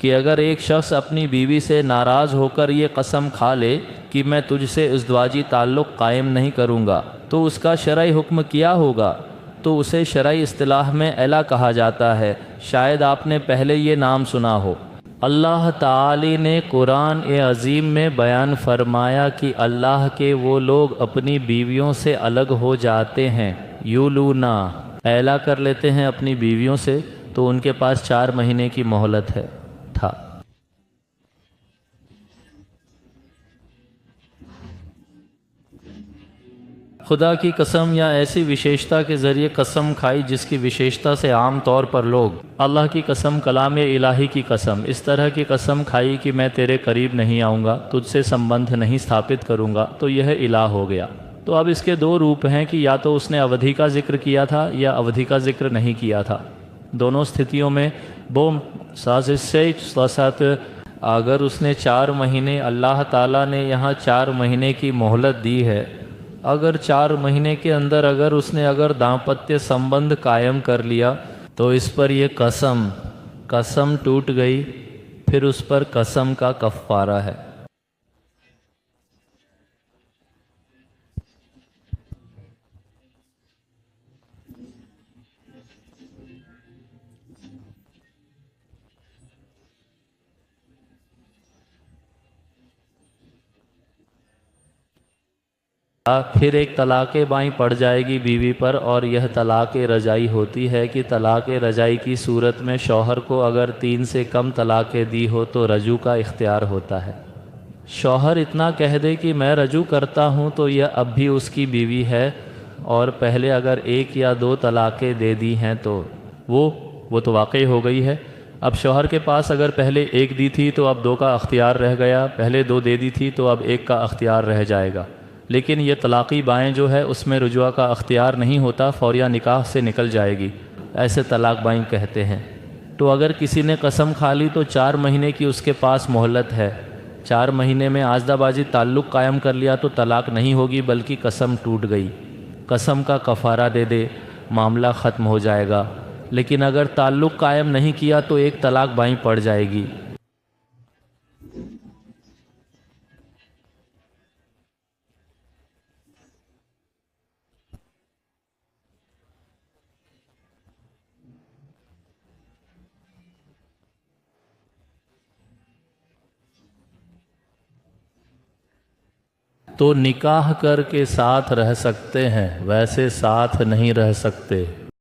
कि अगर एक शख्स अपनी बीवी से नाराज़ होकर ये कसम खा ले कि मैं तुझसे इज़्दवाजी ताल्लुक़ कायम नहीं करूँगा, तो उसका शरई हुक्म क्या होगा? तो उसे शरई इस्तिलाह में एला कहा जाता है। शायद आपने पहले ये नाम सुना हो। अल्लाह ताली ने कुरान अज़ीम में बयान फरमाया कि अल्लाह के वो लोग अपनी बीवियों से अलग हो जाते हैं, यूलूना, एला कर लेते हैं अपनी बीवियों से, तो उनके पास 4 महीने की मोहलत है था। खुदा की कसम या ऐसी विशेषता के ज़रिए कसम खाई जिसकी विशेषता से आम तौर पर लोग अल्लाह की कसम, कलाम इलाही की कसम, इस तरह की कसम खाई कि मैं तेरे करीब नहीं आऊँगा, तुझसे संबंध नहीं स्थापित करूँगा, तो यह इलाह हो गया। तो अब इसके 2 रूप हैं कि या तो उसने अवधि का जिक्र किया था या अवधि का जिक्र नहीं किया था। दोनों स्थितियों में वो साजिश से साथ, अगर उसने 4 महीने, अल्लाह ताला ने यहाँ 4 महीने की मोहलत दी है, अगर 4 महीने के अंदर अगर उसने दाम्पत्य संबंध कायम कर लिया तो इस पर ये कसम टूट गई, फिर उस पर कसम का कफ़ारा है। फिर एक तलाक़ बाईं पड़ जाएगी बीवी पर, और यह तलाक़ रजाई होती है कि तलाक़ रजाई की सूरत में शौहर को अगर 3 से कम तलाक़ें दी हो तो रजू का इख्तियार होता है। शौहर इतना कह दे कि मैं रजू करता हूँ तो यह अब भी उसकी बीवी है, और पहले अगर 1 या 2 तलाक़ें दे दी हैं तो वो तो वाक़ई हो गई है। अब शौहर के पास अगर पहले 1 दी थी तो अब 2 का अख्तियार रह गया, पहले 2 दे दी थी तो अब 1 का अख्तियार रह जाएगा। लेकिन ये तलाक़ी बाएँ जो है उसमें रुजुआ का अख्तियार नहीं होता, फ़ौरिया निकाह से निकल जाएगी, ऐसे तलाक़ बाईं कहते हैं। तो अगर किसी ने कसम खा ली तो 4 महीने की उसके पास मोहलत है, 4 महीने में आज़दाबाजी ताल्लुक़ कायम कर लिया तो तलाक़ नहीं होगी बल्कि कसम टूट गई। कसम का कफ़ारा दे दे, मामला ख़त्म हो जाएगा। लेकिन अगर ताल्लुक़ कायम नहीं किया तो 1 तलाक़ बाईं पड़ जाएगी। तो निकाह करके साथ रह सकते हैं, वैसे साथ नहीं रह सकते।